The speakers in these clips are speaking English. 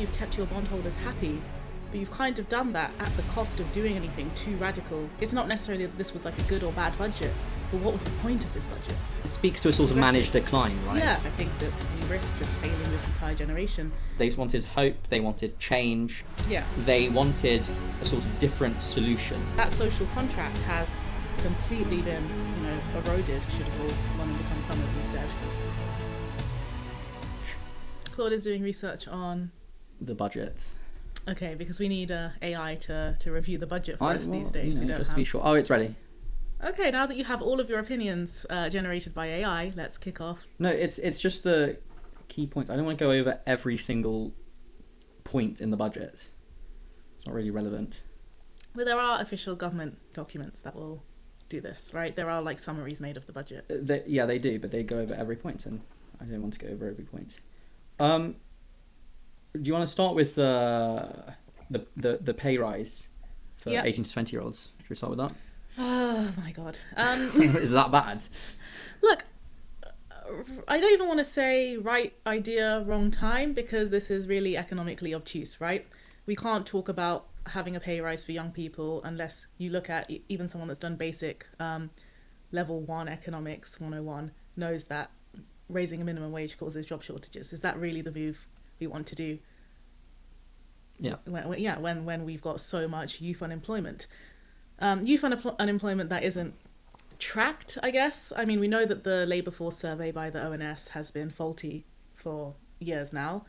you've kept your bondholders happy, but you've kind of done that at the cost of doing anything too radical. It's not necessarily that this was like a good or bad budget, but what was the point of this budget? It speaks to a sort of managed decline, right? Yeah, I think that we risk just failing this entire generation. They wanted hope, they wanted change, Yeah. they wanted a sort of different solution. That social contract has completely been, eroded, should have all gone and become plumbers instead. Claude is doing research on... The budget. Okay, because we need AI to review the budget for us these days. We don't just have... be sure. Oh, it's ready. Okay, now that you have all of your opinions generated by AI, let's kick off. No, it's just the key points. I don't want to go over every single point in the budget. It's not really relevant. But there are official government documents that will do this, right? There are like summaries made of the budget. They do, but they go over every point, and I don't want to go over every point. Do you want to start with the pay rise for 18 to 20-year-olds? Should we start with that? Oh my god. Is that bad? Look, I don't even want to say right idea, wrong time, because this is really economically obtuse, right? We can't talk about having a pay rise for young people unless you look at even someone that's done basic level 1 economics 101 knows that raising a minimum wage causes job shortages. Is that really the move we want to do? Yeah. When we've got so much youth unemployment. Youth unemployment that isn't tracked, I guess. I mean, we know that the labour force survey by the ONS has been faulty for years now.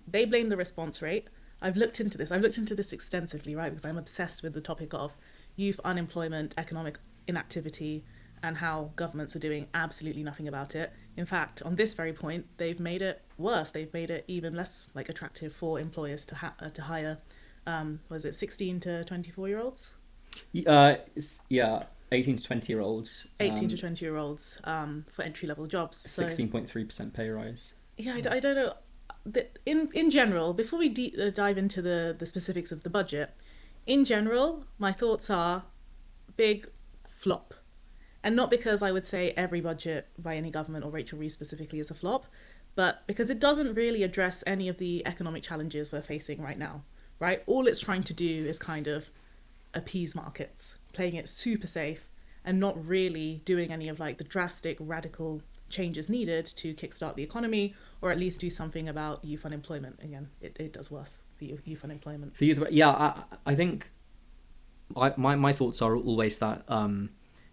They blame the response rate. I've looked into this extensively, right, because I'm obsessed with the topic of youth unemployment, economic inactivity, and how governments are doing absolutely nothing about it. In fact, on this very point, they've made it worse. They've made it even less attractive for employers to hire, 16 to 24-year-olds? 18 to 20-year-olds. 18 to 20-year-olds for entry-level jobs. 16.3% pay rise. Yeah, I don't know. In general, before we dive into the specifics of the budget, in general, my thoughts are big flop. And not because I would say every budget by any government or Rachel Reeves specifically is a flop, but because it doesn't really address any of the economic challenges we're facing right now, right? All it's trying to do is kind of appease markets, playing it super safe and not really doing any of the drastic, radical changes needed to kickstart the economy or at least do something about youth unemployment. Again, it does worse for youth unemployment. For youth, I think my thoughts are always that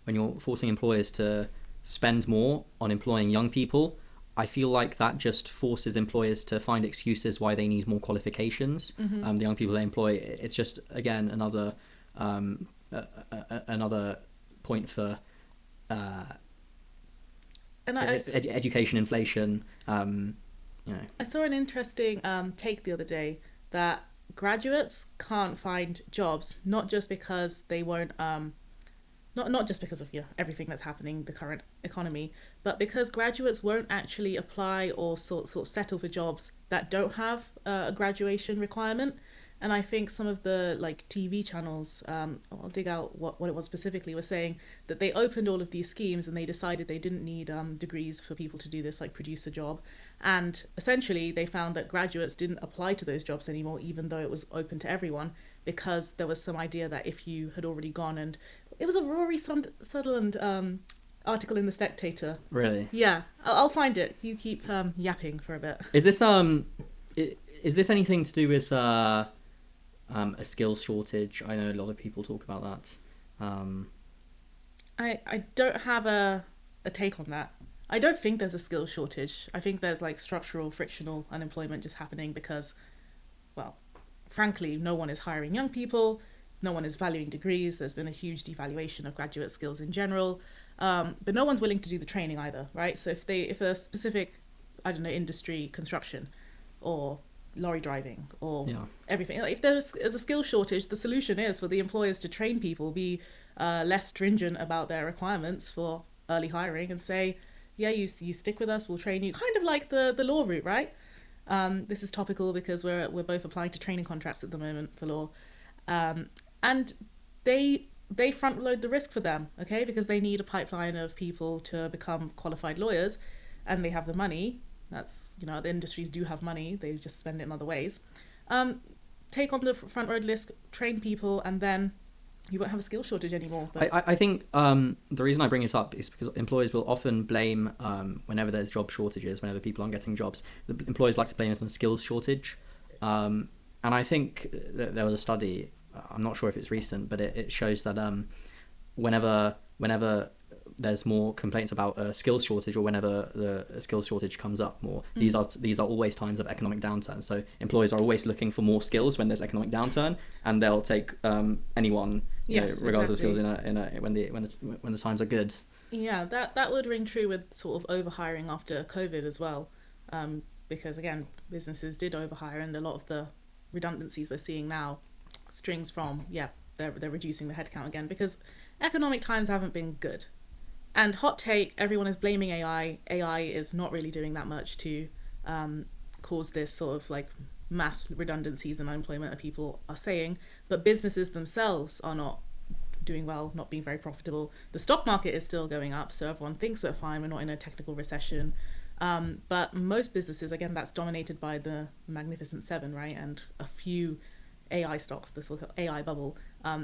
when you're forcing employers to spend more on employing young people, I feel like that just forces employers to find excuses why they need more qualifications. Mm-hmm. The young people they employ, it's just, again, another point for education inflation. I saw an interesting take the other day that graduates can't find jobs, not just because they won't not just because of everything that's happening, the current economy, but because graduates won't actually apply or sort of settle for jobs that don't have a graduation requirement. And I think some of the TV channels, I'll dig out what it was specifically, were saying that they opened all of these schemes and they decided they didn't need degrees for people to do this producer job. And essentially they found that graduates didn't apply to those jobs anymore, even though it was open to everyone, because there was some idea that if you had already gone and... It was a Rory Sutherland article in The Spectator. Really? Yeah, I'll find it. You keep yapping for a bit. Is this anything to do with... a skills shortage? I know a lot of people talk about that. I don't have a take on that. I don't think there's a skills shortage. I think there's structural frictional unemployment just happening because, well, frankly, no one is hiring young people, no one is valuing degrees. There's been a huge devaluation of graduate skills in general, but no one's willing to do the training either, right? So if a specific, industry, construction, or lorry driving or everything. If there's a skill shortage, the solution is for the employers to train people, be less stringent about their requirements for early hiring and say, yeah, you stick with us, we'll train you. Kind of like the law route, right? This is topical because we're both applying to training contracts at the moment for law. And they front load the risk for them, okay? Because they need a pipeline of people to become qualified lawyers and they have the money. That's, the industries do have money, they just spend it in other ways. Take on the front road list, train people, and then you won't have a skill shortage anymore. But I think the reason I bring it up is because employers will often blame, whenever there's job shortages, whenever people aren't getting jobs, the employers like to blame it on a skills shortage. And I think that there was a study, I'm not sure if it's recent, but it shows that whenever there's more complaints about a skills shortage, or whenever the skills shortage comes up more, these are always times of economic downturn. So employers are always looking for more skills when there's economic downturn, and they'll take anyone, regardless of skills, when the times are good. Yeah, that would ring true with sort of overhiring after COVID as well, because again, businesses did overhire, and a lot of the redundancies we're seeing now strings from they're reducing the headcount again because economic times haven't been good. And hot take, everyone is blaming AI. AI is not really doing that much to cause this sort of like mass redundancies and unemployment that people are saying. But businesses themselves are not doing well, not being very profitable. The stock market is still going up, so everyone thinks we're fine. We're not in a technical recession. But most businesses, again, that's dominated by the Magnificent Seven, right? And a few AI stocks, this AI bubble,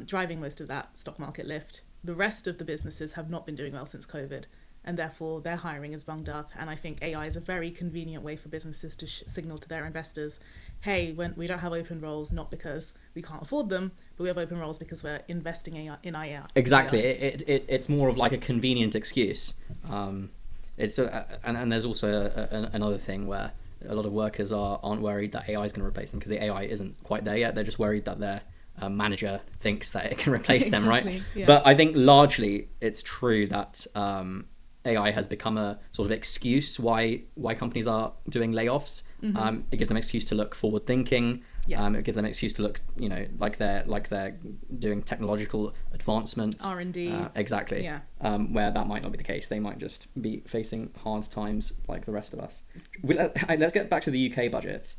driving most of that stock market lift. The rest of the businesses have not been doing well since COVID, and therefore their hiring is bunged up. And I think AI is a very convenient way for businesses to signal to their investors, hey, when we don't have open roles, not because we can't afford them, but we have open roles because we're investing in AI. Exactly. It's more of like a convenient excuse. And there's also another thing where a lot of workers aren't worried that AI is going to replace them because the AI isn't quite there yet. They're just worried that their manager thinks that it can replace them, right? Yeah. But I think largely it's true that AI has become a sort of excuse why companies are doing layoffs. It gives them an excuse to look forward thinking. Yes. It gives them an excuse to look, like they're doing technological advancement. R&D. Exactly. Yeah. Where that might not be the case. They might just be facing hard times like the rest of us. Let's get back to the UK budget.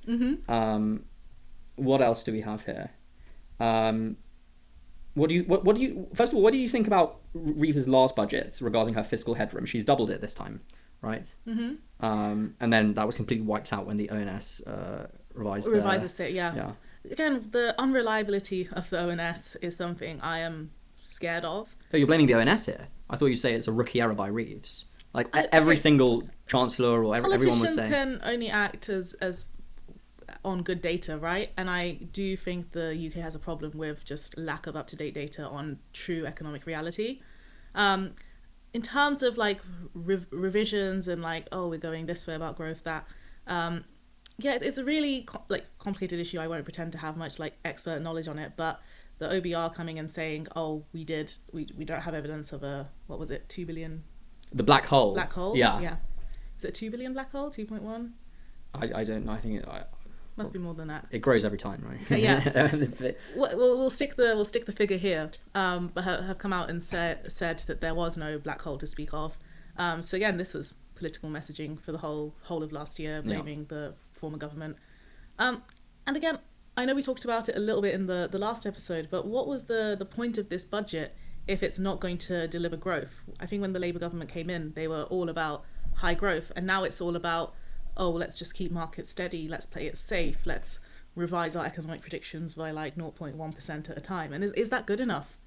What else do we have here? What do you first of all, what do you think about Reeve's last budget regarding her fiscal headroom? She's doubled it this time, right? And then that was completely wiped out when the ONS revises it. Yeah. Again, the unreliability of the ONS is something I am scared of. Oh, you're blaming the ONS here? I thought you'd say it's a rookie error by Reeves. Like every single chancellor or everyone was saying. Politicians can only act as on good data, right? And I do think the UK has a problem with just lack of up-to-date data on true economic reality. In terms of like revisions and like, oh, we're going this way about growth, that it's a really complicated issue. I won't pretend to have much like expert knowledge on it, but the OBR coming and saying, oh, we don't have evidence of a, what was it, 2 billion? The black hole. Yeah. Is it 2 billion black hole? 2.1? I don't know. I think must be more than that. It grows every time, right? Okay, yeah. we'll stick the figure here. But have come out and said that there was no black hole to speak of. So again, this was political messaging for the whole of last year, blaming the former government. And again, I know we talked about it a little bit in the last episode, but what was the point of this budget if it's not going to deliver growth? I think when the Labour government came in, they were all about high growth, and now it's all about, oh, let's just keep markets steady, let's play it safe, let's revise our economic predictions by like 0.1% at a time. And is that good enough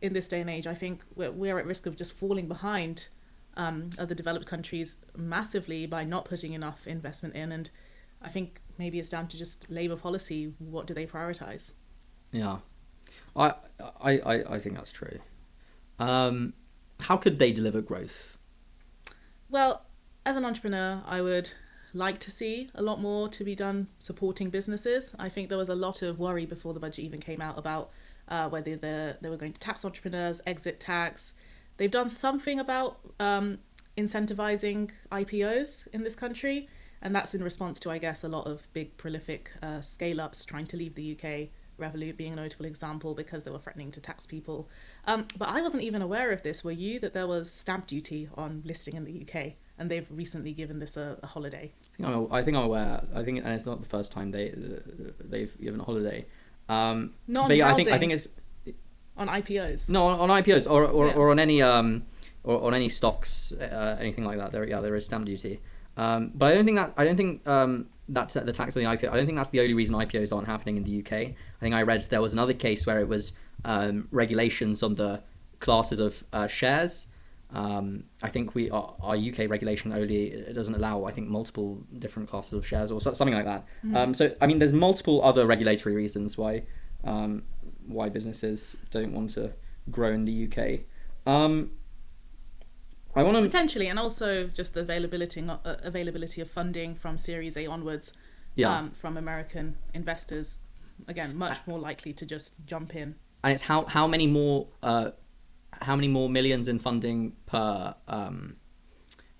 in this day and age? I think we're at risk of just falling behind other developed countries massively by not putting enough investment in. And I think maybe it's down to just Labour policy. What do they prioritise? Yeah, I think that's true. How could they deliver growth? Well, as an entrepreneur, I would like to see a lot more to be done supporting businesses. I think there was a lot of worry before the budget even came out about whether they were going to tax entrepreneurs, exit tax. They've done something about incentivizing IPOs in this country, and that's in response to, I guess, a lot of big prolific scale-ups trying to leave the UK, Revolut being a notable example because they were threatening to tax people. But I wasn't even aware of this. Were you, that there was stamp duty on listing in the UK? And they've recently given this a holiday. I think I'm aware. And it's not the first time they've given a holiday. Not on housing. I think it's on IPOs. No, on IPOs or on any stocks, anything like that. There is stamp duty. But I don't think that's the tax on the IPO. I don't think that's the only reason IPOs aren't happening in the UK. I think I read there was another case where it was regulations on the classes of shares. I think our UK regulation only it doesn't allow, I think, multiple different classes of shares or something like that. So I mean, there's multiple other regulatory reasons why businesses don't want to grow in the UK. I want to Potentially, and also just the availability of funding from Series A onwards, from American investors. Again, much more likely to just jump in. And it's how many more millions in funding per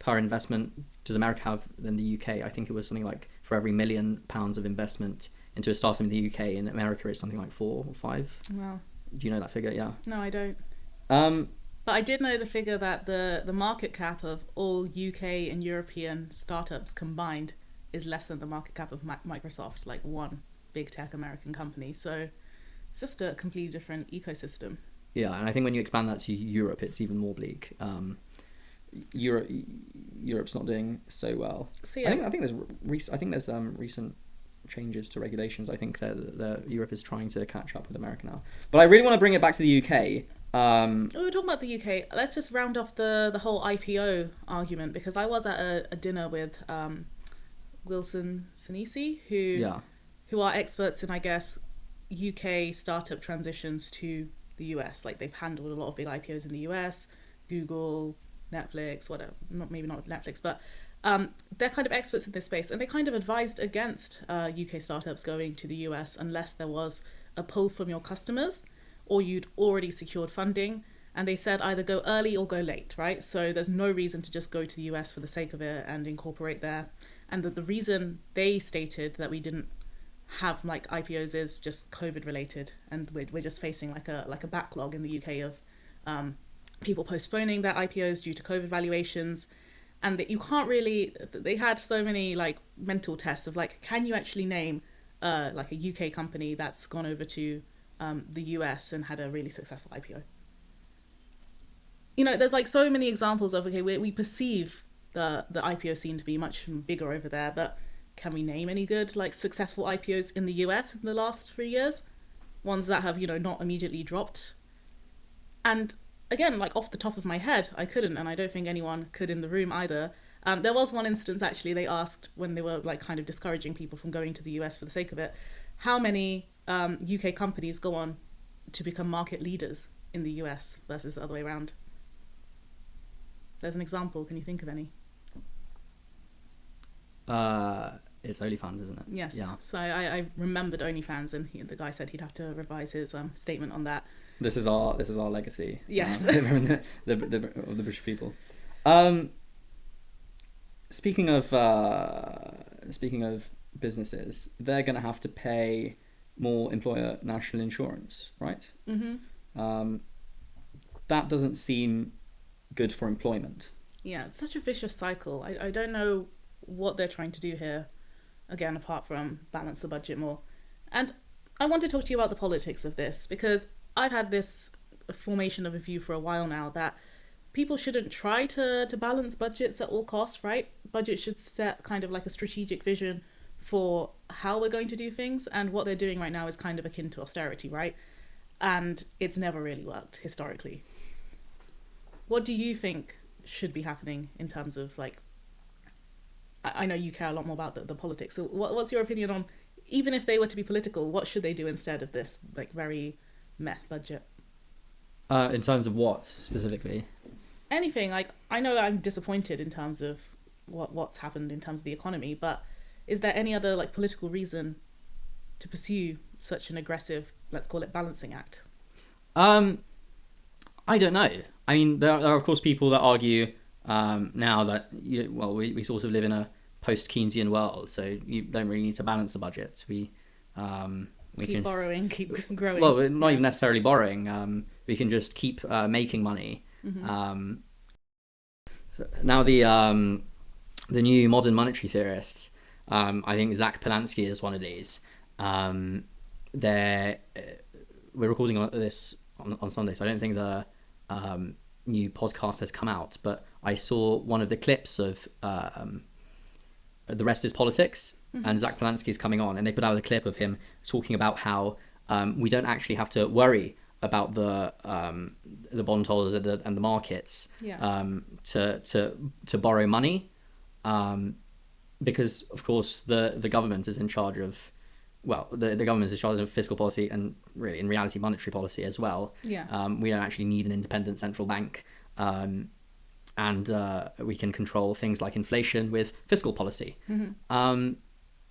investment does America have than the UK? I think it was something like for every £1 million of investment into a startup in the UK. In America, it's something like 4 or 5. Wow. Do you know that figure? Yeah. No, I don't. But I did know the figure that the market cap of all UK and European startups combined is less than the market cap of Microsoft, like one big tech American company. So it's just a completely different ecosystem. Yeah, and I think when you expand that to Europe, it's even more bleak. Europe's not doing so well. So yeah, I think there's recent changes to regulations. I think that Europe is trying to catch up with America now. But I really want to bring it back to the UK. we're talking about the UK. Let's just round off the whole IPO argument, because I was at a dinner with Wilson Sinisi, who are experts in, I guess, UK startup transitions to the US. Like, they've handled a lot of big IPOs in the US, Google, Netflix, whatever. Maybe not Netflix, but they're kind of experts in this space, and they kind of advised against UK startups going to the US unless there was a pull from your customers or you'd already secured funding. And they said either go early or go late, right? So there's no reason to just go to the US for the sake of it and incorporate there. And the reason they stated that we didn't have like IPOs is just COVID related, and we're just facing like a backlog in the UK of people postponing their IPOs due to COVID valuations. And that you can't really, they had so many like mental tests of like, can you actually name like a UK company that's gone over to the US and had a really successful IPO? You know, there's like so many examples of, okay, we perceive the IPO scene to be much bigger over there, but can we name any good like successful IPOs in the US in the last 3 years? Ones that have, you know, not immediately dropped. And again, like off the top of my head, I couldn't, and I don't think anyone could in the room either. There was one instance actually, they asked when they were like kind of discouraging people from going to the US for the sake of it, how many UK companies go on to become market leaders in the US versus the other way around? There's an example. Can you think of any? It's OnlyFans, isn't it? Yes. Yeah. So I remembered OnlyFans, and the guy said he'd have to revise his statement on that. This is our legacy. Yes. The British people. Speaking of businesses, they're going to have to pay more employer national insurance, right? Mm-hmm. That doesn't seem good for employment. Yeah, it's such a vicious cycle. I don't know what they're trying to do here, again, apart from balance the budget more. And I want to talk to you about the politics of this, because I've had this formation of a view for a while now that people shouldn't try to balance budgets at all costs, right? Budget should set kind of like a strategic vision for how we're going to do things, and what they're doing right now is kind of akin to austerity, right? And it's never really worked historically. What do you think should be happening in terms of like, I know you care a lot more about the politics, so what's your opinion on, even if they were to be political, what should they do instead of this like very meh budget? In terms of what specifically? Anything. Like, I know I'm disappointed in terms of what's happened in terms of the economy, but is there any other like political reason to pursue such an aggressive, let's call it, balancing act? I don't know. I mean, there are of course people that argue now that we sort of live in a post-Keynesian world, so you don't really need to balance the budget. We keep borrowing, keep growing. Well, not even necessarily borrowing. We can just keep making money. Mm-hmm. Now the new modern monetary theorists, I think Zach Polanski is one of these. We're recording this on Sunday, so I don't think the new podcast has come out, but I saw one of the clips of The Rest is Politics, and Zach Polanski is coming on, and they put out a clip of him talking about how we don't actually have to worry about the bondholders and the markets to borrow money, because of course the government is in charge of, well, the government is in charge of fiscal policy and really in reality monetary policy as well. We don't actually need an independent central bank, and we can control things like inflation with fiscal policy.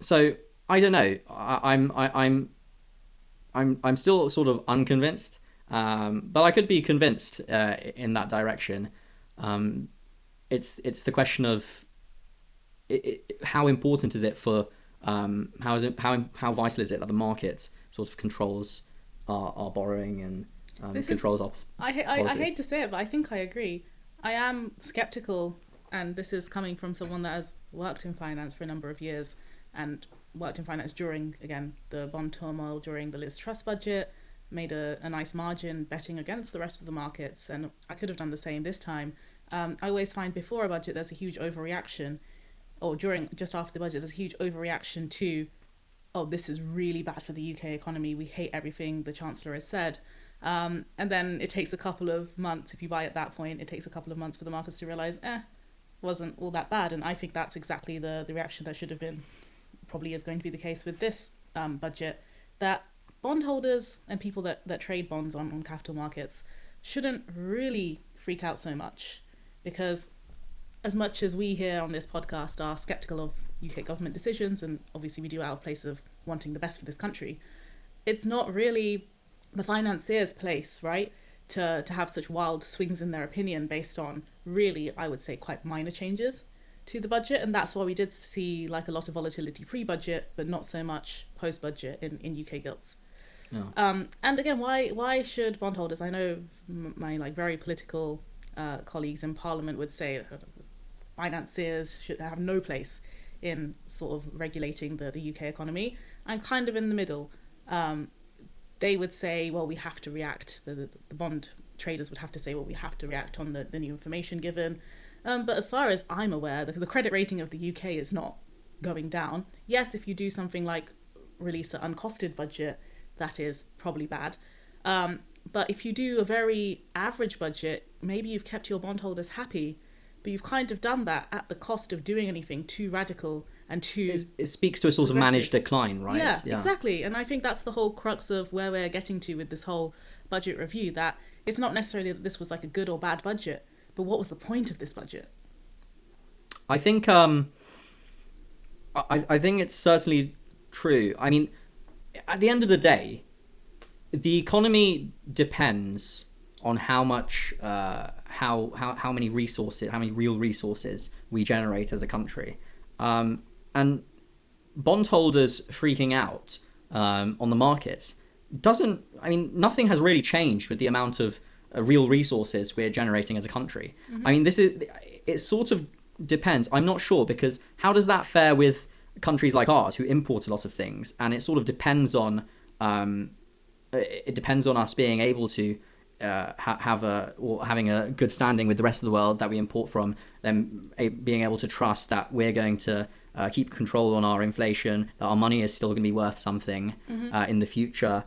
So I don't know. I'm still sort of unconvinced, but I could be convinced in that direction. It's the question of how important is it for how vital is it that the market sort of controls our borrowing and controls our policy. I hate to say it, but I think I agree. I am skeptical, and this is coming from someone that has worked in finance for a number of years and worked in finance during, again, the bond turmoil, during the Liz Truss budget, made a nice margin betting against the rest of the markets, and I could have done the same this time. I always find before a budget there's a huge overreaction, or just after the budget there's a huge overreaction to, oh, this is really bad for the UK economy, we hate everything the Chancellor has said. And then it takes a couple of months, if you buy at that point, it takes a couple of months for the markets to realise, wasn't all that bad. And I think that's exactly the reaction that should have been, probably is going to be the case with this budget, that bondholders and people that trade bonds on capital markets shouldn't really freak out so much, because as much as we here on this podcast are sceptical of UK government decisions, and obviously we do out of place of wanting the best for this country, it's not really the financiers' place, right, to have such wild swings in their opinion based on really, I would say, quite minor changes to the budget. And that's why we did see like a lot of volatility pre-budget, but not so much post-budget in UK gilts. No. And again, why should bondholders, I know my like very political colleagues in Parliament would say financiers should have no place in sort of regulating the UK economy. I'm kind of in the middle. They would say, well, we have to react. The bond traders would have to say, well, we have to react on the new information given. But as far as I'm aware, the credit rating of the UK is not going down. Yes, if you do something like release an uncosted budget, that is probably bad. But if you do a very average budget, maybe you've kept your bondholders happy, but you've kind of done that at the cost of doing anything too radical and too... It speaks to a sort of managed decline, right? Yeah, exactly. And I think that's the whole crux of where we're getting to with this whole budget review, that it's not necessarily that this was like a good or bad budget, but what was the point of this budget? I think I think it's certainly true. I mean, at the end of the day, the economy depends on how much how many resources, how many real resources we generate as a country. And bondholders freaking out on the markets nothing has really changed with the amount of real resources we're generating as a country. Mm-hmm. I mean, it sort of depends. I'm not sure, because how does that fare with countries like ours who import a lot of things? And it sort of depends on us being able to having a good standing with the rest of the world that we import from, them being able to trust that we're going to keep control on our inflation, that our money is still going to be worth something in the future.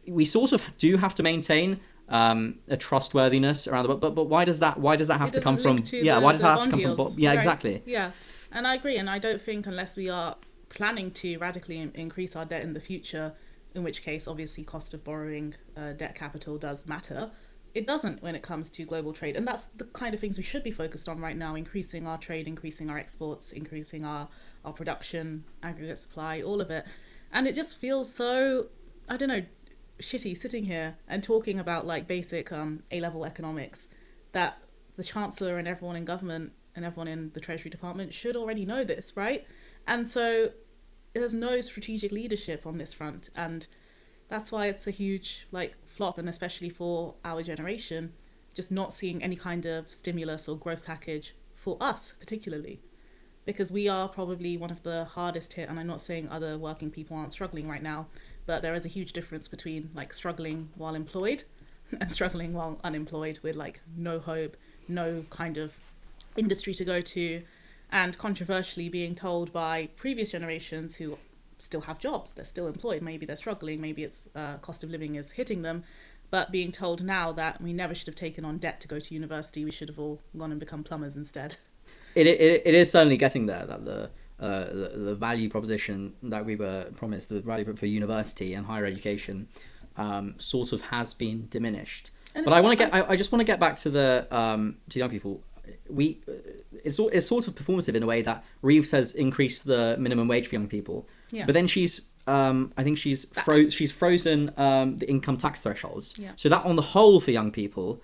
We sort of do have to maintain a trustworthiness around the world, but why does that have to come from? Why does that have to come from? Yeah, right. Exactly. Yeah, and I agree, and I don't think unless we are planning to radically increase our debt in the future, in which case obviously cost of borrowing debt capital does matter. It doesn't when it comes to global trade, and that's the kind of things we should be focused on right now: increasing our trade, increasing our exports, increasing our production, aggregate supply, all of it. And it just feels so, I don't know, shitty sitting here and talking about like basic A-level economics, that the Chancellor and everyone in government and everyone in the Treasury Department should already know this, right? And so there's no strategic leadership on this front, and that's why it's a huge like flop, and especially for our generation, just not seeing any kind of stimulus or growth package for us particularly, because we are probably one of the hardest hit. And I'm not saying other working people aren't struggling right now, but there is a huge difference between like struggling while employed and struggling while unemployed, with like no hope, no kind of industry to go to, and controversially being told by previous generations who still have jobs, they're still employed, maybe they're struggling, maybe it's cost of living is hitting them, but being told now that we never should have taken on debt to go to university, we should have all gone and become plumbers instead. It is certainly getting there, that the value proposition that we were promised, the value for university and higher education, sort of has been diminished. And But I just want to get back to the to young people. It's sort of performative in a way that Reeve says increase the minimum wage for young people, Yeah. but then she's I think she's frozen the income tax thresholds. Yeah. So that on the whole for young people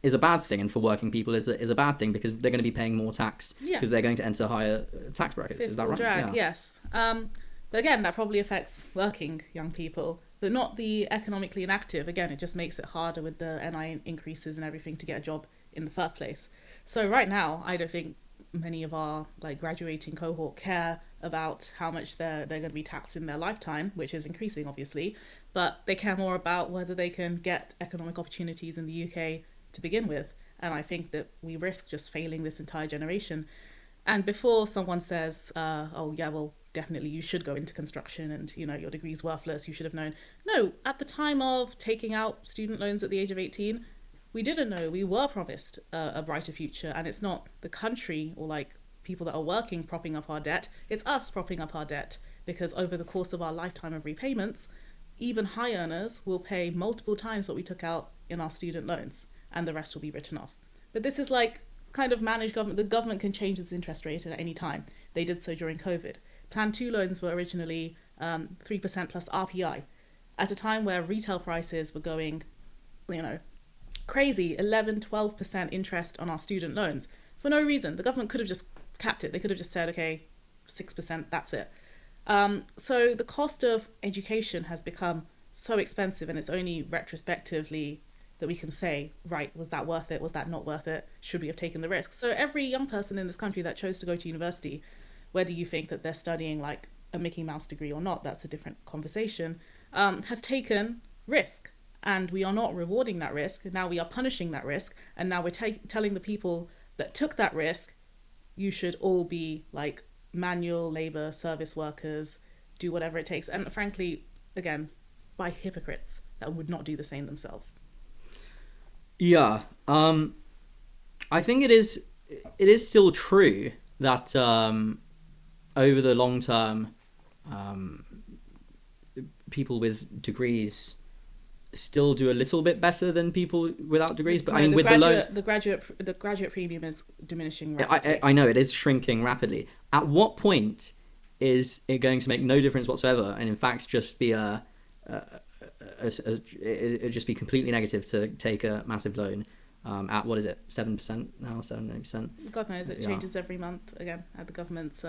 is a bad thing, and for working people is a bad thing, because they're going to be paying more tax Yeah. because they're going to enter higher tax brackets. Is that Fiscal right? drag, Yeah. yes. But again, that probably affects working young people, but not the economically inactive. Again, it just makes it harder with the NI increases and everything to get a job in the first place. So right now, I don't think many of our like graduating cohort care about how much they're going to be taxed in their lifetime, which is increasing obviously, but they care more about whether they can get economic opportunities in the UK to begin with. And I think that we risk just failing this entire generation. And before someone says, oh yeah, well, definitely you should go into construction and, you know, your degree's worthless, you should have known. No, at the time of taking out student loans at the age of 18, we didn't know. We were promised a brighter future, and it's not the country or like people that are working propping up our debt, it's us propping up our debt, because over the course of our lifetime of repayments, even high earners will pay multiple times what we took out in our student loans, and the rest will be written off. But this is like kind of managed government. The government can change its interest rate at any time. They did so during COVID. Plan 2 loans were originally 3% plus RPI at a time where retail prices were going, you know, crazy, 11-12% interest on our student loans for no reason. The government could have just capped it. They could have just said, okay, 6%, that's it. So the cost of education has become so expensive, and it's only retrospectively that we can say, right, was that worth it? Was that not worth it? Should we have taken the risk? So every young person in this country that chose to go to university, whether you think that they're studying like a Mickey Mouse degree or not, that's a different conversation, has taken risk. And we are not rewarding that risk. Now we are punishing that risk. And now we're telling the people that took that risk, you should all be like manual labor service workers, do whatever it takes. And frankly, again, by hypocrites that would not do the same themselves. Yeah. I think it is still true that over the long term, people with degrees still do a little bit better than people without degrees, but No, I mean, with the graduate premium is diminishing rapidly. I know it is shrinking rapidly. At what point is it going to make no difference whatsoever, and in fact just be it just be completely negative to take a massive loan at, what is it, 7% now, 7-8%? God knows, it changes every month again at the government's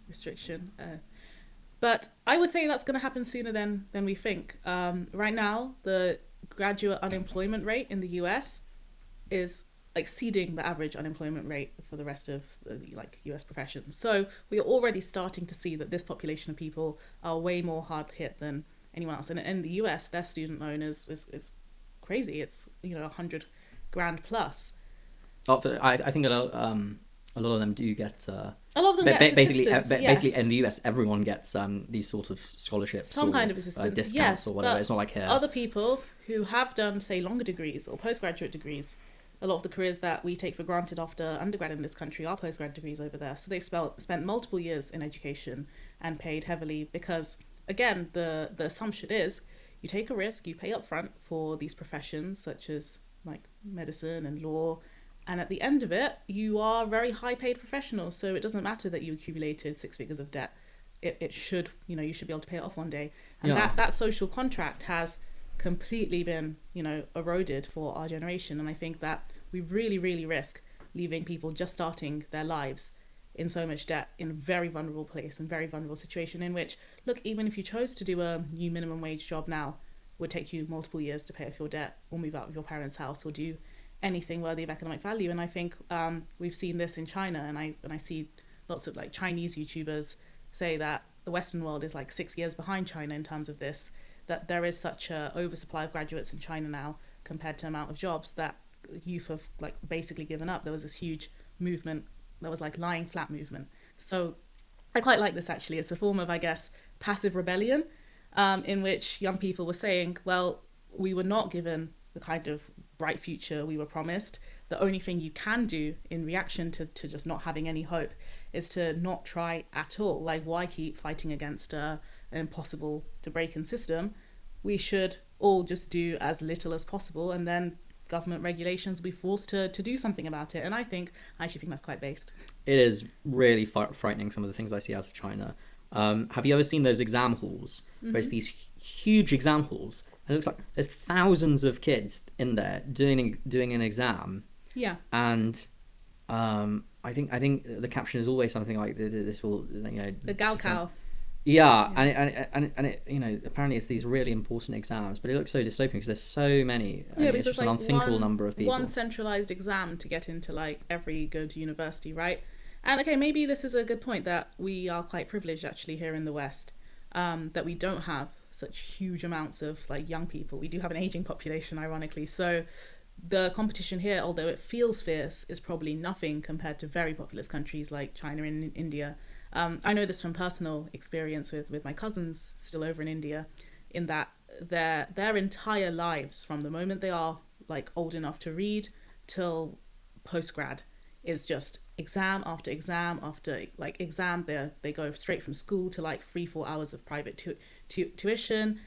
restriction. But I would say that's going to happen sooner than we think. Right now, the graduate unemployment rate in the US is exceeding the average unemployment rate for the rest of the like US professions. So we are already starting to see that this population of people are way more hard hit than anyone else. And in the US, their student loan is crazy. It's, you know, $100,000 plus. Oh, I think a lot of them do get. A lot of them get assistance, basically in the US, everyone gets these sort of scholarships, some kind of assistance, discounts, yes, or whatever. It's not like here. Other people who have done, say, longer degrees or postgraduate degrees, a lot of the careers that we take for granted after undergrad in this country are postgrad degrees over there. So they've spent multiple years in education and paid heavily because, again, the assumption is you take a risk, you pay up front for these professions such as like medicine and law, and at the end of it, you are very high paid professionals. So it doesn't matter that you accumulated 6 figures of debt. It should, you know, you should be able to pay it off one day. And that social contract has completely been, you know, eroded for our generation. And I think that we really, really risk leaving people just starting their lives in so much debt in a very vulnerable place and very vulnerable situation in which, look, even if you chose to do a new minimum wage job now, would take you multiple years to pay off your debt or move out of your parents' house or do anything worthy of economic value. And I think we've seen this in China, and I see lots of like Chinese YouTubers say that the Western world is like 6 years behind China in terms of this, that there is such a oversupply of graduates in China now compared to amount of jobs that youth have like basically given up. There was this huge movement there was like lying flat movement. So I quite like this actually. It's a form of, I guess, passive rebellion, in which young people were saying, well, we were not given the kind of bright future we were promised. The only thing you can do in reaction to just not having any hope is to not try at all. Like, why keep fighting against an impossible to break in system? We should all just do as little as possible, and then government regulations will be forced to do something about it. And I actually think that's quite based. It is really frightening, some of the things I see out of China. Have you ever seen those exam halls? Where it's these huge exam halls, and it looks like there's thousands of kids in there doing an exam. Yeah. And I think the caption is always something like, "This will, the Gaokao." Yeah, and it apparently it's these really important exams, but it looks so dystopian because there's so many. It's just like an unthinkable number of people. One centralized exam to get into like every good university, right? And okay, maybe this is a good point, that we are quite privileged actually here in the West, that we don't have such huge amounts of like young people. We do have an aging population, ironically. So the competition here, although it feels fierce, is probably nothing compared to very populous countries like China and India. I know this from personal experience with my cousins still over in India, in that their entire lives, from the moment they are like old enough to read till post-grad, is just exam after exam after like exam. They go straight from school to like 3-4 hours of private tuition.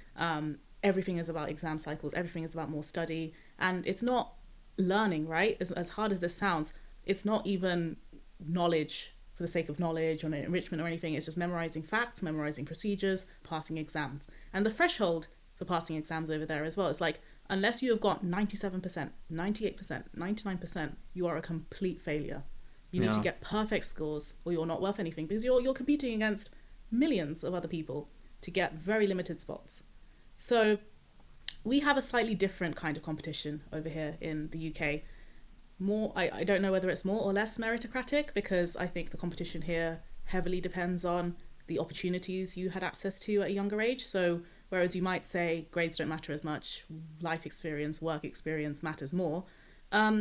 Everything is about exam cycles. Everything is about more study. And it's not learning, right? As hard as this sounds, it's not even knowledge for the sake of knowledge or enrichment or anything. It's just memorizing facts, memorizing procedures, passing exams. And the threshold for passing exams over there as well is like, unless you have got 97%, 98%, 99%, you are a complete failure. You need to get perfect scores or you're not worth anything, because you're competing against millions of other people to get very limited spots. So we have a slightly different kind of competition over here in the UK. I don't know whether it's more or less meritocratic, because I think the competition here heavily depends on the opportunities you had access to at a younger age. So whereas you might say grades don't matter as much, life experience, work experience matters more,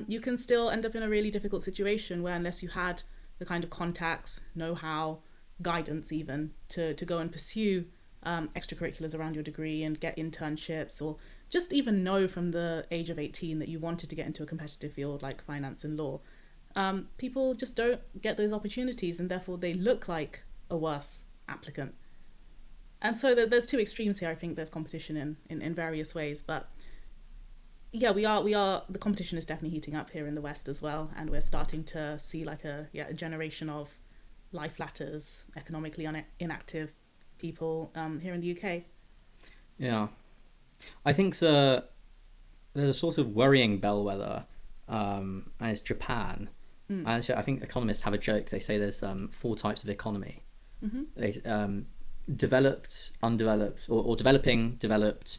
you can still end up in a really difficult situation where, unless you had the kind of contacts, know-how, guidance even, to go and pursue extracurriculars around your degree and get internships, or just even know from the age of 18 that you wanted to get into a competitive field like finance and law, people just don't get those opportunities, and therefore they look like a worse applicant. And so there's two extremes here. I think there's competition in various ways, but yeah, we are the competition is definitely heating up here in the West as well, and we're starting to see like a generation of life latters, economically inactive people here in the UK. Yeah, I think there's a sort of worrying bellwether, and it's Japan. And I think economists have a joke. They say there's 4 types of economy. They developed, undeveloped, or developing, developed,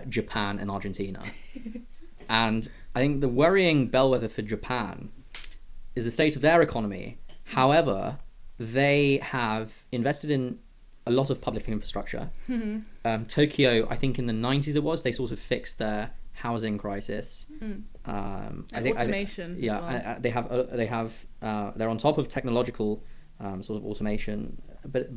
Japan and Argentina. And I think the worrying bellwether for Japan is the state of their economy. However, they have invested in a lot of public infrastructure. Tokyo, I think in the 90s they sort of fixed their housing crisis. I think automation. They're on top of technological sort of automation, but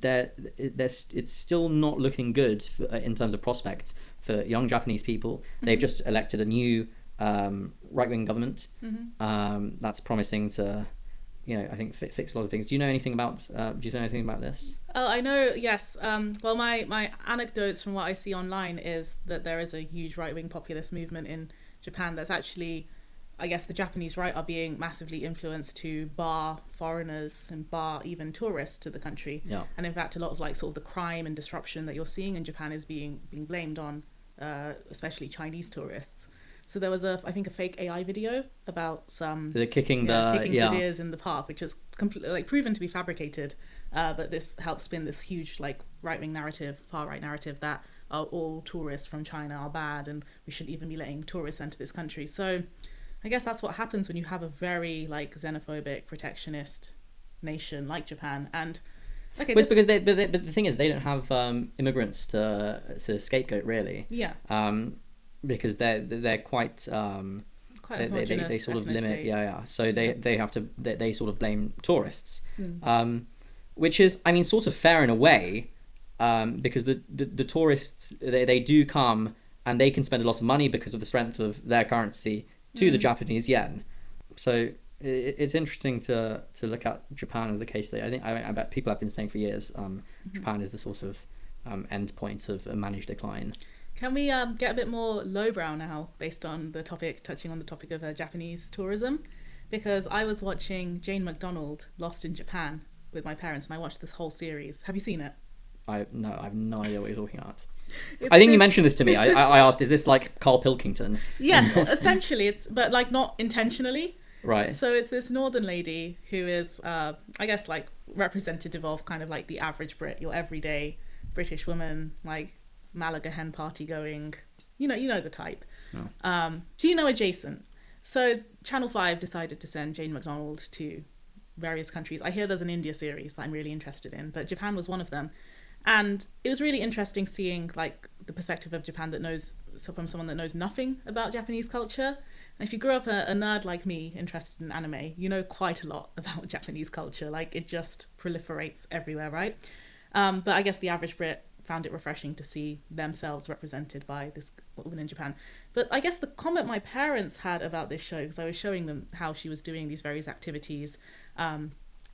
it's still not looking good in terms of prospects for young Japanese people. They've just elected a new right-wing government that's promising to, I think fix a lot of things. Do you know anything about this? Oh, I know, yes. Well, my anecdotes from what I see online is that there is a huge right-wing populist movement in Japan that's actually, I guess the Japanese right are being massively influenced to bar foreigners and bar even tourists to the country. Yeah. And in fact, a lot of like sort of the crime and disruption that you're seeing in Japan is being blamed on especially Chinese tourists. So there was I think a fake AI video about some kicking the deers in the park, which is completely like proven to be fabricated. But this helps spin this huge like right-wing narrative, far-right narrative that all tourists from China are bad and we shouldn't even be letting tourists enter this country. So I guess that's what happens when you have a very like xenophobic, protectionist nation like Japan. And okay, but the thing is they don't have immigrants to scapegoat really. Yeah. Because they're quite quite a homogenous they sort of limit, ethnicity. yeah. So they have to they sort of blame tourists, Mm. which is, I mean, sort of fair in a way, because the tourists, they do come and they can spend a lot of money because of the strength of their currency to the Japanese yen. So it's interesting to look at Japan as a case study. I bet people have been saying for years, Japan is the sort of end point of a managed decline. Can we get a bit more lowbrow now, based on the topic, touching on the topic of Japanese tourism? Because I was watching Jane McDonald, Lost in Japan, with my parents, and I watched this whole series. Have you seen it? I have no idea what you're talking about. It's I think you this- mentioned this to me. it's this- I asked, is this like Carl Pilkington? Yes, essentially, but like not intentionally. Right. So it's this northern lady who is, I guess, like representative of kind of like the average Brit, your everyday British woman, like Malaga hen party going, you know the type. No. Gino adjacent. So Channel 5 decided to send Jane McDonald to various countries. I hear there's an India series that I'm really interested in, but Japan was one of them. And it was really interesting seeing like the perspective of Japan from someone that knows nothing about Japanese culture. And if you grew up a nerd like me, interested in anime, you know quite a lot about Japanese culture. Like it just proliferates everywhere, right? But I guess the average Brit found it refreshing to see themselves represented by this woman in Japan. But I guess the comment my parents had about this show, because I was showing them how she was doing these various activities,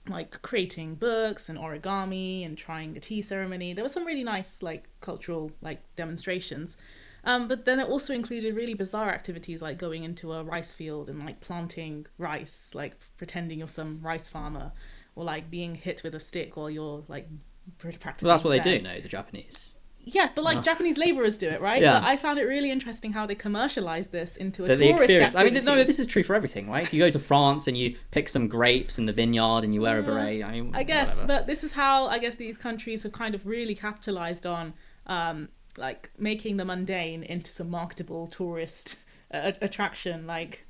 like creating books and origami and trying a tea ceremony. There were some really nice like cultural like demonstrations. But then it also included really bizarre activities like going into a rice field and like planting rice, like pretending you're some rice farmer, or like being hit with a stick while you're like practicing. Well, that's what they Zen. do, no, the Japanese. Yes, but like Japanese labourers do it, right? Yeah. But I found it really interesting how they commercialised this into a The tourist experience. activity. I mean, no, this is true for everything, right? You go to France and you pick some grapes in the vineyard and you wear a beret. I mean, I guess, whatever. but this is how I guess these countries have kind of really capitalised on like making the mundane into some marketable tourist attraction. Like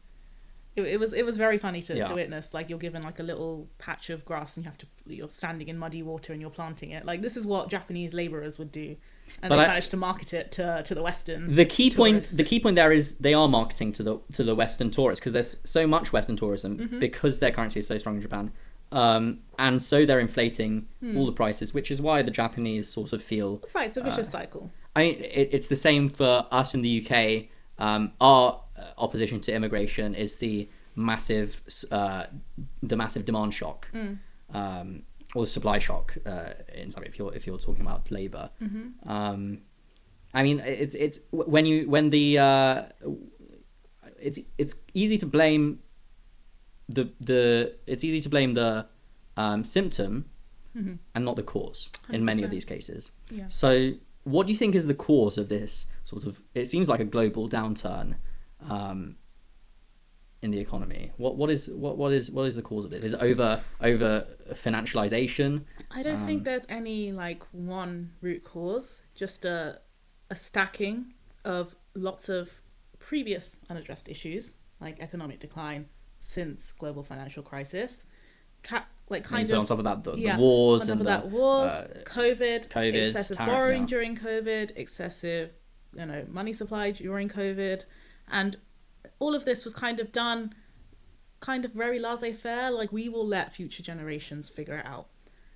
it was very funny to witness. Like you're given like a little patch of grass and you're standing in muddy water and you're planting it. Like this is what Japanese labourers would do, and they managed to market it to the Western. The key tourist. point there is they are marketing to the Western tourists, because there's so much Western tourism because their currency is so strong in Japan, and so they're inflating all the prices, which is why the Japanese sort of feel. Right, it's a vicious cycle. I mean, it's the same for us in the UK. Our opposition to immigration is the massive demand shock, or supply shock. In some, if you're talking about labor, I mean, it's easy to blame the symptom and not the cause in many of 100%. these cases. Yeah. So what do you think is the cause of this sort of, it seems like a global downturn in the economy? What is the cause of it? Is it over financialization? I don't think there's any like one root cause, just a stacking of lots of previous unaddressed issues like economic decline since global financial crisis, On top of that, the wars, on top of that, wars, COVID, excessive tariff, borrowing during COVID, excessive money supply during COVID, and all of this was kind of done kind of very laissez-faire, like we will let future generations figure it out.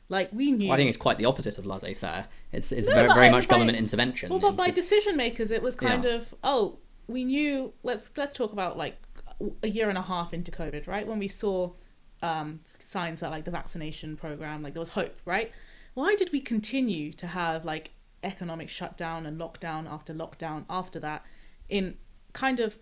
Like we knew. Well, I think it's quite the opposite of laissez-faire. It's very much government intervention. Well, but by decision makers, it was kind of, we knew. Let's talk about like a year and a half into COVID, right? When we saw signs that like the vaccination program, like there was hope, right? Why did we continue to have like economic shutdown and lockdown after that? In kind of,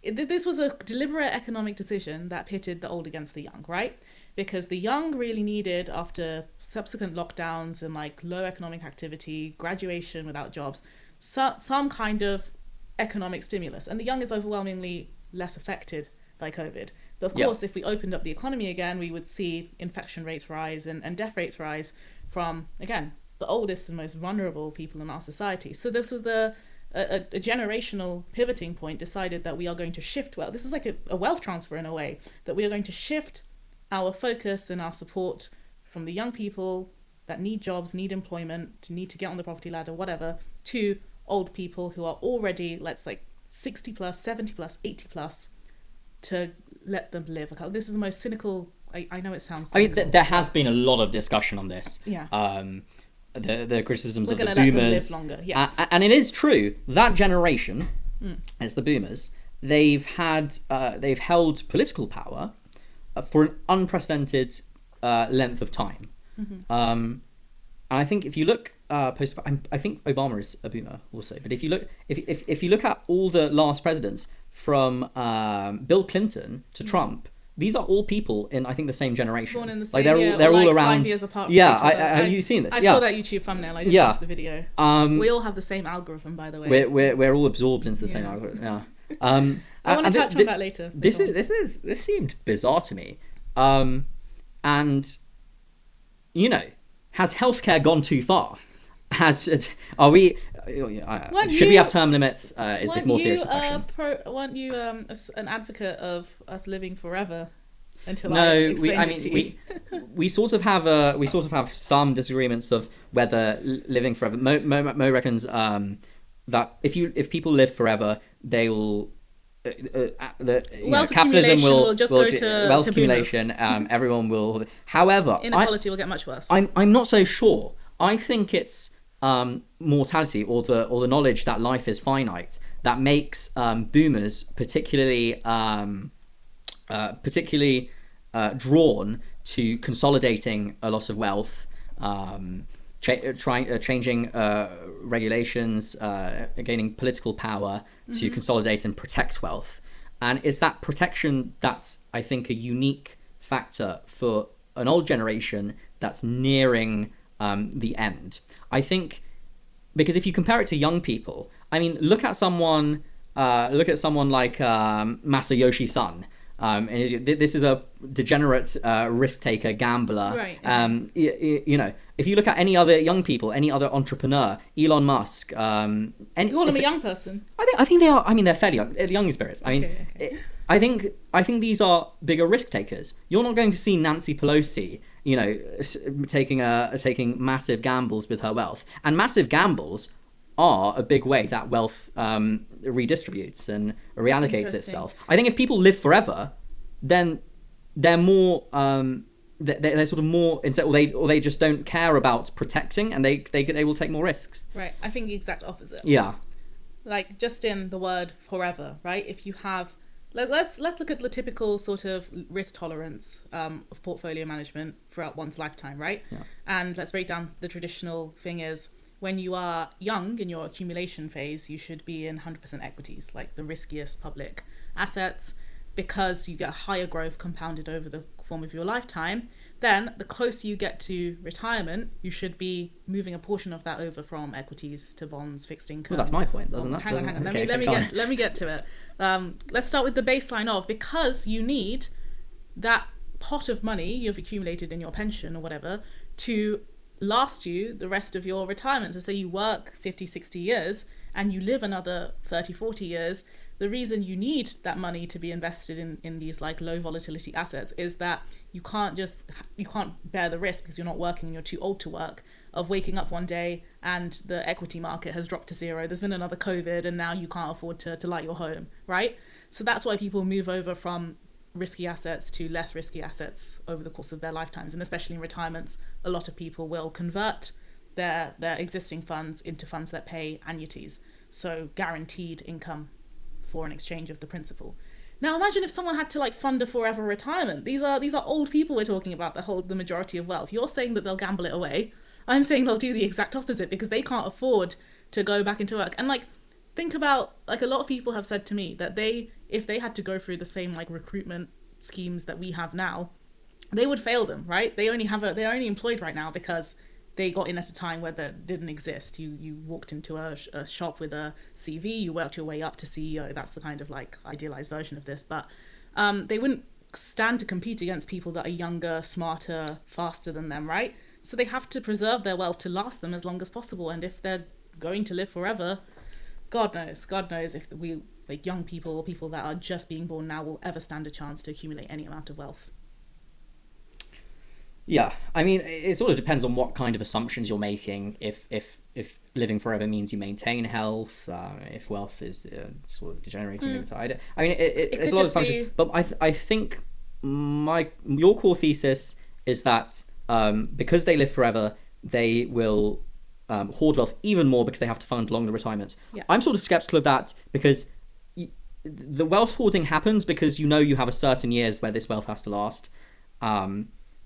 this was a deliberate economic decision that pitted the old against the young, right? Because the young really needed, after subsequent lockdowns and like low economic activity, graduation without jobs, some kind of economic stimulus. And the young is overwhelmingly less affected by COVID. But of course, if we opened up the economy again, we would see infection rates rise and death rates rise from, again, the oldest and most vulnerable people in our society. So this was a generational pivoting point, decided that we are going to shift. Well, this is like a wealth transfer in a way, that we are going to shift our focus and our support from the young people that need jobs, need employment, need to get on the property ladder, whatever, to old people who are already, let's say, 60 plus, 70 plus, 80 plus, to let them live. Like, this is the most cynical. I know it sounds I mean, cynical. there has been a lot of discussion on this. Yeah. The criticisms We're of the gonna let them boomers. live longer, yes. And it is true that generation, it's the boomers. They've held political power for an unprecedented length of time. And I think if you look I think Obama is a boomer also. But if you look at all the last presidents from Bill Clinton to Trump, these are all people in, I think, the same generation. Born in the same they're year, all like around 5 years apart. Yeah, from each other. have you seen this? I Yeah. saw that YouTube thumbnail. I didn't Yeah. watch the video. We all have the same algorithm, by the way. We're all absorbed into the same algorithm. Yeah. I want to touch on that later. This seemed bizarre to me, and has healthcare gone too far? Should we have term limits? Is the more serious question. Weren't you an advocate of us living forever? We sort of have some disagreements of whether living forever. Mo reckons that if people live forever, they will. Capitalism will just go to wealth accumulation. Everyone will. However, inequality will get much worse. I'm not so sure. I think it's mortality or the knowledge that life is finite that makes boomers particularly drawn to consolidating a lot of wealth, changing regulations, gaining political power to consolidate and protect wealth. And it's that protection that's, I think, a unique factor for an old generation that's nearing the end. I think because if you compare it to young people, I mean, look at someone like Masayoshi Son. And this is a degenerate risk taker, gambler. Right. If you look at any other young people, any other entrepreneur, Elon Musk, you call him a young person? I think they are. I mean, they're fairly young, young spirits. I mean, Okay. I think these are bigger risk takers. You're not going to see Nancy Pelosi, taking massive gambles with her wealth, and massive gambles are a big way that wealth redistributes and reallocates itself. I think if people live forever, then they're more they're sort of more or they just don't care about protecting, and they will take more risks. Right. I think the exact opposite. Yeah. Like, just in the word forever, right? If you have, let's look at the typical sort of risk tolerance of portfolio management throughout one's lifetime, right? Yeah. And let's break down the traditional thing is, when you are young in your accumulation phase, you should be in 100% equities, like the riskiest public assets, because you get higher growth compounded over the form of your lifetime. Then the closer you get to retirement, you should be moving a portion of that over from equities to bonds, fixed income. Well, that's my point, doesn't it? Hang on. Okay, Let me get to it. Let's start with the baseline of, because you need that pot of money you've accumulated in your pension or whatever to last you the rest of your retirement. So say you work 50, 60 years and you live another 30, 40 years. The reason you need that money to be invested in these like low volatility assets is that you can't bear the risk, because you're not working and you're too old to work, of waking up one day and the equity market has dropped to zero. There's been another COVID and now you can't afford to light your home, right? So that's why people move over from risky assets to less risky assets over the course of their lifetimes. And especially in retirements, a lot of people will convert their existing funds into funds that pay annuities, so guaranteed income for an exchange of the principal. Now imagine if someone had to like fund a forever retirement. These are old people we're talking about that hold the majority of wealth. You're saying that they'll gamble it away. I'm saying they'll do the exact opposite, because they can't afford to go back into work. And like, think about, like, a lot of people have said to me that if they had to go through the same like recruitment schemes that we have now, they would fail them, right? They're only employed right now because they got in at a time where that didn't exist. You walked into a shop with a CV, you worked your way up to CEO. That's the kind of like idealized version of this, but they wouldn't stand to compete against people that are younger, smarter, faster than them, right? So they have to preserve their wealth to last them as long as possible. And if they're going to live forever, God knows if we, like, young people or people that are just being born now, will ever stand a chance to accumulate any amount of wealth. Yeah, I mean, it sort of depends on what kind of assumptions you're making. If living forever means you maintain health, if wealth is sort of degenerating over time. I mean, It it's could a lot of just assumptions. be. But I think your core thesis is that because they live forever, they will hoard wealth even more because they have to fund longer retirement. Yeah. I'm sort of skeptical of that because the wealth hoarding happens because you have a certain years where this wealth has to last.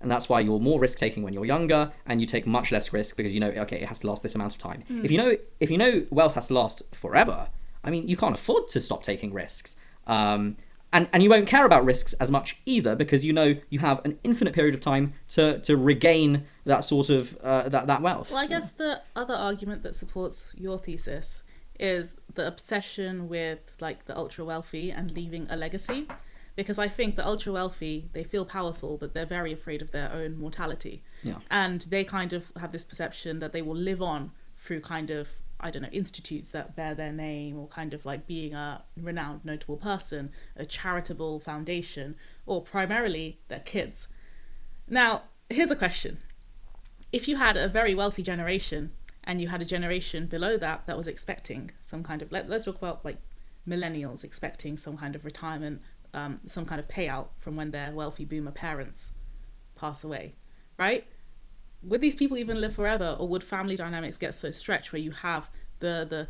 And that's why you're more risk taking when you're younger, and you take much less risk because okay, it has to last this amount of time. If wealth has to last forever, I mean, you can't afford to stop taking risks. And you won't care about risks as much either because you have an infinite period of time to regain that sort of that wealth. Well, I guess the other argument that supports your thesis is the obsession with like the ultra wealthy and leaving a legacy. Because I think the ultra wealthy, they feel powerful, but they're very afraid of their own mortality. Yeah. And they kind of have this perception that they will live on through kind of, I don't know, institutes that bear their name, or kind of like being a renowned, notable person, a charitable foundation, or primarily their kids. Now, here's a question. If you had a very wealthy generation and you had a generation below that was expecting some kind of, let's talk about like millennials expecting some kind of retirement, some kind of payout from when their wealthy boomer parents pass away, right? Would these people even live forever, or would family dynamics get so stretched where you have the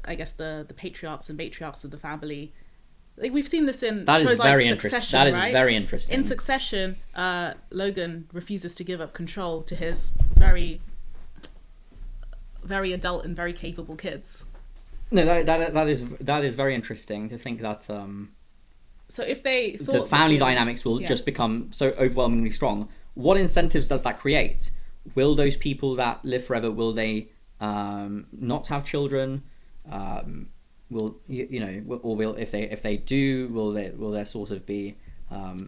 patriarchs and matriarchs of the family? Like we've seen this in shows like Succession, That is right? very interesting. In Succession, Logan refuses to give up control to his very, very adult and very capable kids. No, that is very interesting to think that. So if they thought the family dynamics will just become so overwhelmingly strong, what incentives does that create? Will those people that live forever, will they not have children? Will or will if they do, will there sort of be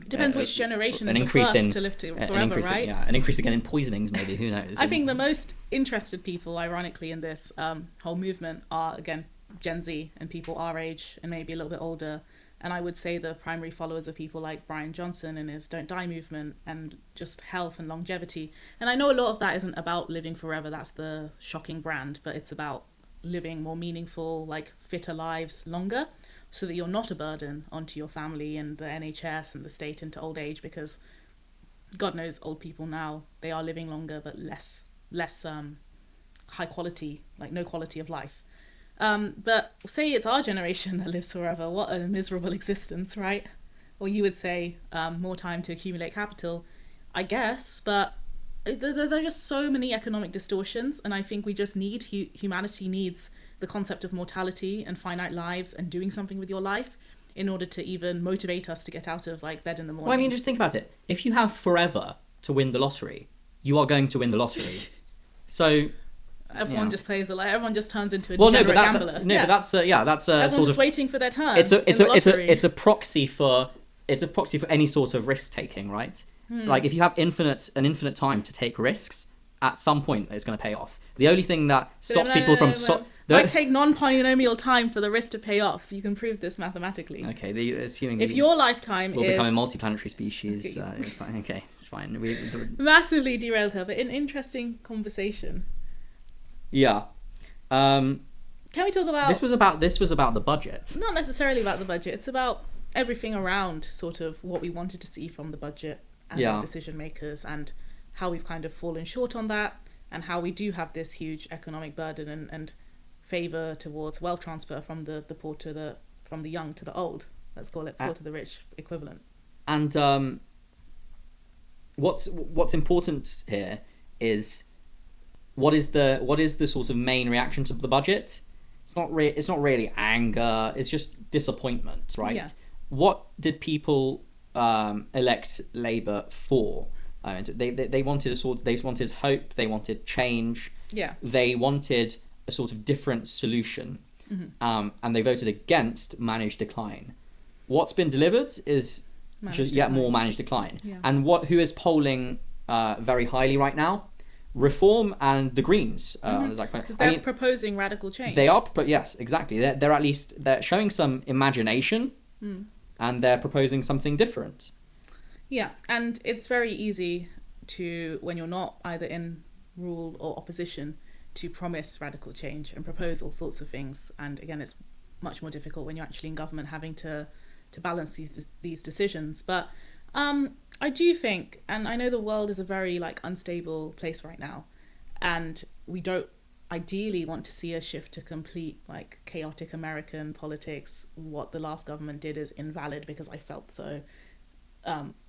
depends which generation an is the increase first in, to live forever, right? An increase again in poisonings, maybe. Who knows? I think the most interested people, ironically, in this whole movement are again Gen Z and people our age and maybe a little bit older. And I would say the primary followers of people like Brian Johnson and his Don't Die movement and just health and longevity. And I know a lot of that isn't about living forever. That's the shocking brand. But it's about living more meaningful, like fitter lives longer so that you're not a burden onto your family and the NHS and the state into old age, because God knows old people now, they are living longer but less high quality, like no quality of life. But say it's our generation that lives forever, what a miserable existence, right? Or you would say more time to accumulate capital, I guess, but there are just so many economic distortions, and I think we just need, humanity needs the concept of mortality and finite lives and doing something with your life in order to even motivate us to get out of like bed in the morning. Well, I mean, just think about it. If you have forever to win the lottery, you are going to win the lottery. So... Everyone just plays the everyone just turns into a degenerate gambler. But that's everyone's sort just waiting for their turn. It's a proxy for any sort of risk taking, right? Like if you have an infinite time to take risks, at some point it's going to pay off. The only thing that stops people from I take non-polynomial time for the risk to pay off. You can prove this mathematically. Okay, assuming if your lifetime will is become a multiplanetary species, it's fine. Okay, it's fine. Massively derailed her, but an interesting conversation. Yeah. Can we talk about... This was about the budget. Not necessarily about the budget. It's about everything around sort of what we wanted to see from the budget and our decision makers, and how we've kind of fallen short on that, and how we do have this huge economic burden and favour towards wealth transfer from the poor to from the young to the old. Let's call it poor to the rich equivalent. And what's important here is... What is the sort of main reaction to the budget? It's not really anger. It's just disappointment, right? Yeah. What did people elect Labour for? They wanted they wanted hope. They wanted change. Yeah. They wanted a sort of different solution. Mm-hmm. And they voted against managed decline. What's been delivered is just yet more managed decline. Yeah. And who is polling very highly right now? Reform and the Greens, because they're proposing radical change. They are, yes, exactly. They're showing some imagination, and they're proposing something different. Yeah, and it's very easy to, when you're not either in rule or opposition, to promise radical change and propose all sorts of things. And again, it's much more difficult when you're actually in government, having to balance these decisions. But I do think, and I know the world is a very like unstable place right now, and we don't ideally want to see a shift to complete like chaotic American politics. What the last government did is invalid because I felt so.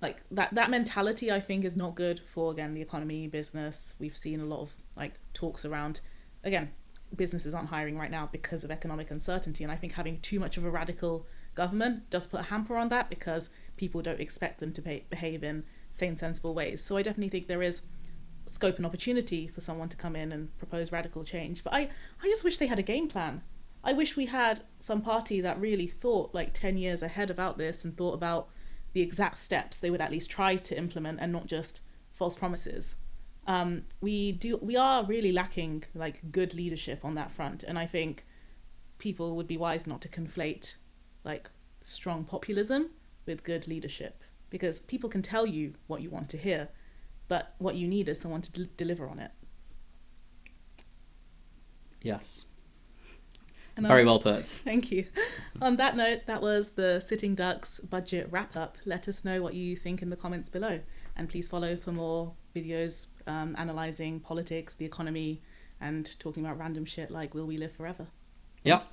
Like that mentality, I think, is not good for, again, the economy, business. We've seen a lot of like talks around, again, businesses aren't hiring right now because of economic uncertainty, and I think having too much of a radical government does put a hamper on that because people don't expect them to behave in sane, sensible ways. So I definitely think there is scope and opportunity for someone to come in and propose radical change. But I just wish they had a game plan. I wish we had some party that really thought like 10 years ahead about this and thought about the exact steps they would at least try to implement, and not just false promises. We are really lacking like good leadership on that front, and I think people would be wise not to conflate like strong populism with good leadership, because people can tell you what you want to hear, but what you need is someone to deliver on it. Yes. And very well put. Thank you. On that note, that was the Sitting Ducks budget wrap up. Let us know what you think in the comments below, and please follow for more videos analysing politics, the economy, and talking about random shit like will we live forever. Yep.